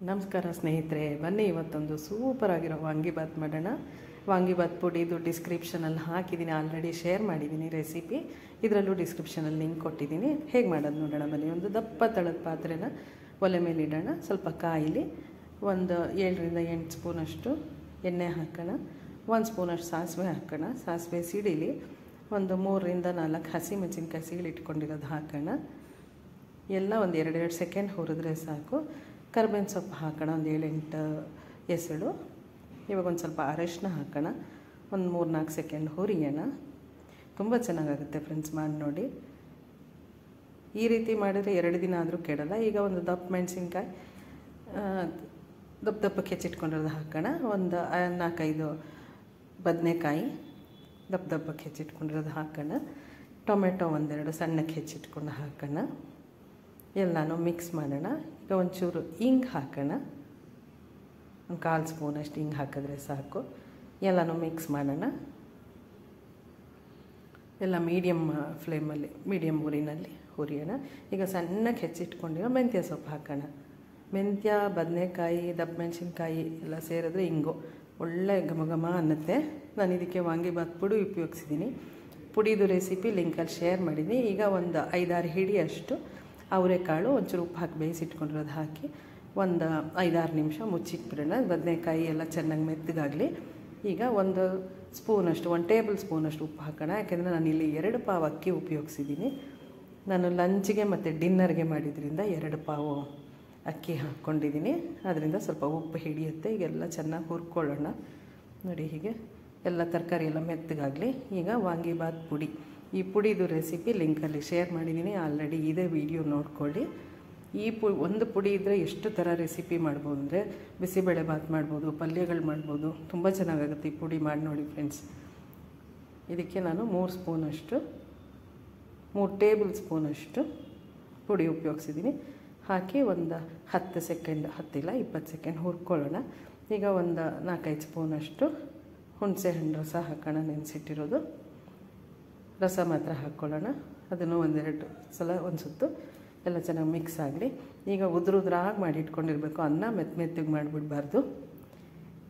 ನಮಸ್ಕಾರ ಸ್ನೇಹಿತರೆ, ಬನ್ನಿ ಇವತ್ತೊಂದು ಸೂಪರ್ ಆಗಿರೋ ವಾಂಗಿಬಾತ್ ಮಾಡೋಣ. ವಾಂಗಿಬಾತ್ ಪುಡಿದು ಡಿಸ್ಕ್ರಿಪ್ಷನಲ್ಲಿ ಹಾಕಿದ್ದೀನಿ, ಆಲ್ರೆಡಿ ಶೇರ್ ಮಾಡಿದ್ದೀನಿ ರೆಸಿಪಿ. ಇದರಲ್ಲೂ ಡಿಸ್ಕ್ರಿಪ್ಷನಲ್ಲಿ ಲಿಂಕ್ ಕೊಟ್ಟಿದ್ದೀನಿ. ಹೇಗೆ ಮಾಡೋದು ನೋಡೋಣ ಬನ್ನಿ. ಒಂದು ದಪ್ಪ ತಳದ ಪಾತ್ರೆನ ಒಲೆ ಮೇಲೆ ಇಡೋಣ. ಸ್ವಲ್ಪ ಕಾಯಿಲಿ ಒಂದು 7ರಿಂದ 8 ಸ್ಪೂನಷ್ಟು ಎಣ್ಣೆ ಹಾಕೋಣ. 1 ಸ್ಪೂನಷ್ಟು ಸಾಸಿವೆ ಹಾಕೋಣ. ಸಾಸಿವೆ ಸಿಡಿಲಿ ಒಂದು 3ರಿಂದ 4 ಹಸಿಮೆಣಸಿನ್ಕಾಯಿ ಸೀಳಿಟ್ಕೊಂಡಿರೋದು ಹಾಕೋಣ. ಎಲ್ಲ ಒಂದು 2 ಸೆಕೆಂಡ್ ಹುರಿದ್ರೆ ಸಾಕು. ಕರ್ಬೇವಿನ ಸೊಪ್ಪು ಹಾಕೋಣ, ಒಂದು 7-8 ಎಸಳು. ಇವಾಗ ಒಂದು ಸ್ವಲ್ಪ ಅರಶಿನ ಹಾಕೋಣ, ಒಂದು 3-4 ಸೆಕೆಂಡ್ ಹುರಿಯೋಣ. ತುಂಬ ಚೆನ್ನಾಗಾಗುತ್ತೆ ಫ್ರೆಂಡ್ಸ್, ಮಾಡಿ ನೋಡಿ. ಈ ರೀತಿ ಮಾಡಿದರೆ 2 ದಿನ ಆದರೂ ಕೆಡಲ್ಲ. ಈಗ ಒಂದು ದಪ್ಪ ಮೆಣಸಿನ್ಕಾಯಿ ದಪ್ಪಕ್ಕೆ ಹೆಚ್ಚಿಟ್ಕೊಂಡಿರೋದು ಹಾಕೋಣ. ಒಂದು 4-5 ಬದನೆಕಾಯಿ ದಪ್ಪಕ್ಕೆ ಹೆಚ್ಚಿಟ್ಕೊಂಡಿರೋದು ಹಾಕೋಣ. ಟೊಮೆಟೊ 1-2 ಸಣ್ಣಕ್ಕೆ ಹೆಚ್ಚಿಟ್ಕೊಂಡು ಹಾಕೋಣ. ಎಲ್ಲನೂ ಮಿಕ್ಸ್ ಮಾಡೋಣ. ಈಗ ಒಂಚೂರು ಹಿಂಗೆ ಹಾಕೋಣ, ಒಂದು 1/4 ಸ್ಪೂನಷ್ಟು ಹಿಂಗೆ ಹಾಕಿದ್ರೆ ಸಾಕು. ಎಲ್ಲನೂ ಮಿಕ್ಸ್ ಮಾಡೋಣ. ಎಲ್ಲ ಮೀಡಿಯಮ್ ಫ್ಲೇಮಲ್ಲಿ, ಮೀಡಿಯಮ್ ಉರಿನಲ್ಲಿ ಹುರಿಯೋಣ. ಈಗ ಸಣ್ಣಕ್ಕೆ ಹೆಚ್ಚಿಟ್ಕೊಂಡಿರೋ ಮೆಂತ್ಯ ಸೊಪ್ಪು ಹಾಕೋಣ. ಮೆಂತ್ಯ, ಬದನೆಕಾಯಿ, ದಪ್ಪ ಮೆಣಸಿನ್ಕಾಯಿ ಎಲ್ಲ ಸೇರಿದ್ರೆ ಹಿಂಗು ಒಳ್ಳೆ ಘಮ ಅನ್ನುತ್ತೆ. ನಾನು ಇದಕ್ಕೆ ವಾಂಗಿಬಾತ್ ಪುಡಿ ಉಪಯೋಗಿಸಿದ್ದೀನಿ. ಪುಡಿದು ರೆಸಿಪಿ ಲಿಂಕಲ್ಲಿ ಶೇರ್ ಮಾಡಿದ್ದೀನಿ. ಈಗ ಒಂದು 5-6 ಹಿಡಿಯಷ್ಟು ಅವರೆಕಾಳು ಒಂಚೂರು ಉಪ್ಪು ಹಾಕಿ ಬೇಯಿಸಿಟ್ಕೊಂಡಿರೋದು ಹಾಕಿ ಒಂದು 5-6 ನಿಮಿಷ ಮುಚ್ಚಿಟ್ಬಿಡೋಣ. ಬದನೆಕಾಯಿ ಎಲ್ಲ ಚೆನ್ನಾಗಿ ಮೆತ್ತಗಾಗಲಿ. ಈಗ 1 ಸ್ಪೂನಷ್ಟು, 1 ಟೇಬಲ್ ಸ್ಪೂನಷ್ಟು ಉಪ್ಪು ಹಾಕೋಣ. ಯಾಕೆಂದರೆ ನಾನು ಇಲ್ಲಿ 2 ಪಾವು ಅಕ್ಕಿ ಉಪಯೋಗಿಸಿದ್ದೀನಿ. ನಾನು ಲಂಚ್ಗೆ ಮತ್ತು ಡಿನ್ನರ್ಗೆ ಮಾಡಿದ್ರಿಂದ 2 ಪಾವು ಅಕ್ಕಿ ಹಾಕ್ಕೊಂಡಿದ್ದೀನಿ. ಅದರಿಂದ ಸ್ವಲ್ಪ ಉಪ್ಪು ಹಿಡಿಯುತ್ತೆ. ಈಗೆಲ್ಲ ಚೆನ್ನಾಗಿ ಹುರ್ಕೊಳ್ಳೋಣ. ನೋಡಿ, ಹೀಗೆ ಎಲ್ಲ ತರಕಾರಿ ಎಲ್ಲ ಮೆತ್ತಗಾಗಲಿ. ಈಗ ವಾಂಗಿಬಾತ್ ಪುಡಿ, ಈ ಪುಡಿದು ರೆಸಿಪಿ ಲಿಂಕಲ್ಲಿ ಶೇರ್ ಮಾಡಿದ್ದೀನಿ, ಆಲ್ರೆಡಿ ಇದೇ ವಿಡಿಯೋ ನೋಡ್ಕೊಳ್ಳಿ. ಈ ಒಂದು ಪುಡಿ ಇದ್ದರೆ ಎಷ್ಟು ಥರ ರೆಸಿಪಿ ಮಾಡ್ಬೋದು ಅಂದರೆ ಬಿಸಿಬೇಳೆ ಬಾತ್ ಮಾಡ್ಬೋದು, ಪಲ್ಯಗಳು ಮಾಡ್ಬೋದು. ತುಂಬ ಚೆನ್ನಾಗಾಗುತ್ತೆ. ಈ ಪುಡಿ ಮಾಡಿ ನೋಡಿ ಫ್ರೆಂಡ್ಸ್. ಇದಕ್ಕೆ ನಾನು 3 ಟೇಬಲ್ ಸ್ಪೂನಷ್ಟು ಪುಡಿ ಉಪಯೋಗಿಸಿದ್ದೀನಿ. ಹಾಕಿ ಒಂದು 10 ಸೆಕೆಂಡ್, 20 ಸೆಕೆಂಡ್ ಹುರ್ಕೊಳ್ಳೋಣ. ಈಗ ಒಂದು 4-5 ಸ್ಪೂನಷ್ಟು ಹುಣಸೆ ಹಣ್ಣು ರಸ ಹಾಕೋಣ, ನೆನೆಸಿಟ್ಟಿರೋದು ರಸ ಮಾತ್ರ ಹಾಕ್ಕೊಳ್ಳೋಣ. ಅದನ್ನು 1-2 ಸಲ ಒಂದು ಸುತ್ತು ಎಲ್ಲ ಚೆನ್ನಾಗಿ ಮಿಕ್ಸ್ ಆಗಲಿ. ಈಗ ಉದ್ರಾಗಿ ಮಾಡಿ ಇಟ್ಕೊಂಡಿರಬೇಕು. ಅನ್ನ ಮೆತ್ತಗೆ ಮಾಡಿಬಿಡಬಾರ್ದು.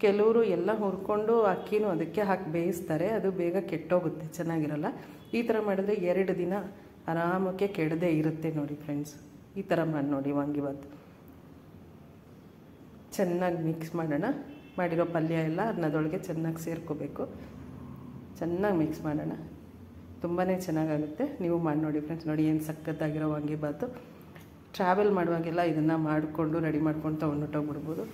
ಕೆಲವರು ಎಲ್ಲ ಹುರ್ಕೊಂಡು ಅಕ್ಕಿನೂ ಅದಕ್ಕೆ ಹಾಕಿ ಬೇಯಿಸ್ತಾರೆ, ಅದು ಬೇಗ ಕೆಟ್ಟೋಗುತ್ತೆ, ಚೆನ್ನಾಗಿರಲ್ಲ. ಈ ಥರ ಮಾಡಿದ್ರೆ 2 ದಿನ ಆರಾಮಕ್ಕೆ ಕೆಡದೇ ಇರುತ್ತೆ. ನೋಡಿ ಫ್ರೆಂಡ್ಸ್, ಈ ಥರ ಮಾಡಿ ನೋಡಿ ವಾಂಗಿಬಾತ್. ಚೆನ್ನಾಗಿ ಮಿಕ್ಸ್ ಮಾಡೋಣ. ಮಾಡಿರೋ ಪಲ್ಯ ಎಲ್ಲ ಅನ್ನದೊಳಗೆ ಚೆನ್ನಾಗಿ ಸೇರ್ಕೋಬೇಕು. ಚೆನ್ನಾಗಿ ಮಿಕ್ಸ್ ಮಾಡೋಣ. ತುಂಬಾ ಚೆನ್ನಾಗಾಗುತ್ತೆ. ನೀವು ಮಾಡಿ ನೋಡಿ ಫ್ರೆಂಡ್ಸ್. ನೋಡಿ ಏನು ಸಖತ್ತಾಗಿರೋ ವಾಂಗಿಬಾತು. ಟ್ರಾವೆಲ್ ಮಾಡುವಾಗೆಲ್ಲ ಇದನ್ನು ಮಾಡಿಕೊಂಡು ರೆಡಿ ಮಾಡ್ಕೊಂಡು ತೊಗೊಂಡೋಗ್ಬಿಡ್ಬೋದು.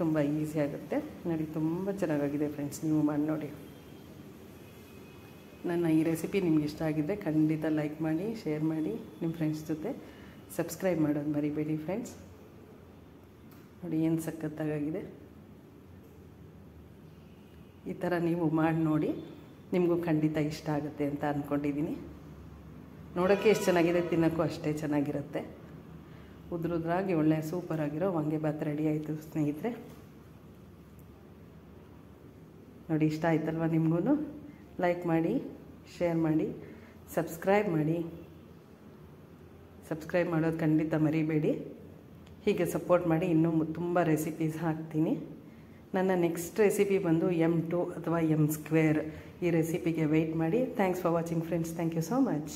ತುಂಬ ಈಸಿ ಆಗುತ್ತೆ. ನೋಡಿ, ತುಂಬ ಚೆನ್ನಾಗಾಗಿದೆ ಫ್ರೆಂಡ್ಸ್. ನೀವು ಮಾಡಿ ನೋಡಿ. ನನ್ನ ಈ ರೆಸಿಪಿ ನಿಮ್ಗೆ ಇಷ್ಟ ಆಗಿದ್ದರೆ ಖಂಡಿತ ಲೈಕ್ ಮಾಡಿ, ಶೇರ್ ಮಾಡಿ, ನಿಮ್ಮ ಫ್ರೆಂಡ್ಸ್ ಜೊತೆ ಸಬ್ಸ್ಕ್ರೈಬ್ ಮಾಡೋದು ಮರಿಬೇಡಿ ಫ್ರೆಂಡ್ಸ್. ನೋಡಿ ಏನು ಸಖತ್ತಾಗಿದೆ. ಈ ಥರ ನೀವು ಮಾಡಿ ನೋಡಿ, ನಿಮಗೂ ಖಂಡಿತ ಇಷ್ಟ ಆಗುತ್ತೆ ಅಂತ ಅಂದ್ಕೊಂಡಿದ್ದೀನಿ. ನೋಡೋಕ್ಕೆ ಎಷ್ಟು ಚೆನ್ನಾಗಿದೆ, ತಿನ್ನೋಕ್ಕೂ ಅಷ್ಟೇ ಚೆನ್ನಾಗಿರುತ್ತೆ. ಉದ್ರಾಗಿ ಒಳ್ಳೆ ಸೂಪರಾಗಿರೋ ವಾಂಗಿಬಾತ್ ರೆಡಿ ಆಯಿತು ಸ್ನೇಹಿತರೆ. ನೋಡಿ, ಇಷ್ಟ ಆಯ್ತಲ್ವ ನಿಮಗೂ? ಲೈಕ್ ಮಾಡಿ, ಶೇರ್ ಮಾಡಿ, ಸಬ್ಸ್ಕ್ರೈಬ್ ಮಾಡಿ. ಸಬ್ಸ್ಕ್ರೈಬ್ ಮಾಡೋದು ಖಂಡಿತ ಮರಿಬೇಡಿ. ಹೀಗೆ ಸಪೋರ್ಟ್ ಮಾಡಿ. ಇನ್ನೂ ತುಂಬ ರೆಸಿಪೀಸ್ ಹಾಕ್ತೀನಿ. ನನ್ನ ನೆಕ್ಸ್ಟ್ ರೆಸಿಪಿ ಬಂದು M2 ಅಥವಾ M2. ಈ ರೆಸಿಪಿಗೆ ವೆಯ್ಟ್ ಮಾಡಿ. Thanks for watching friends. Thank you so much.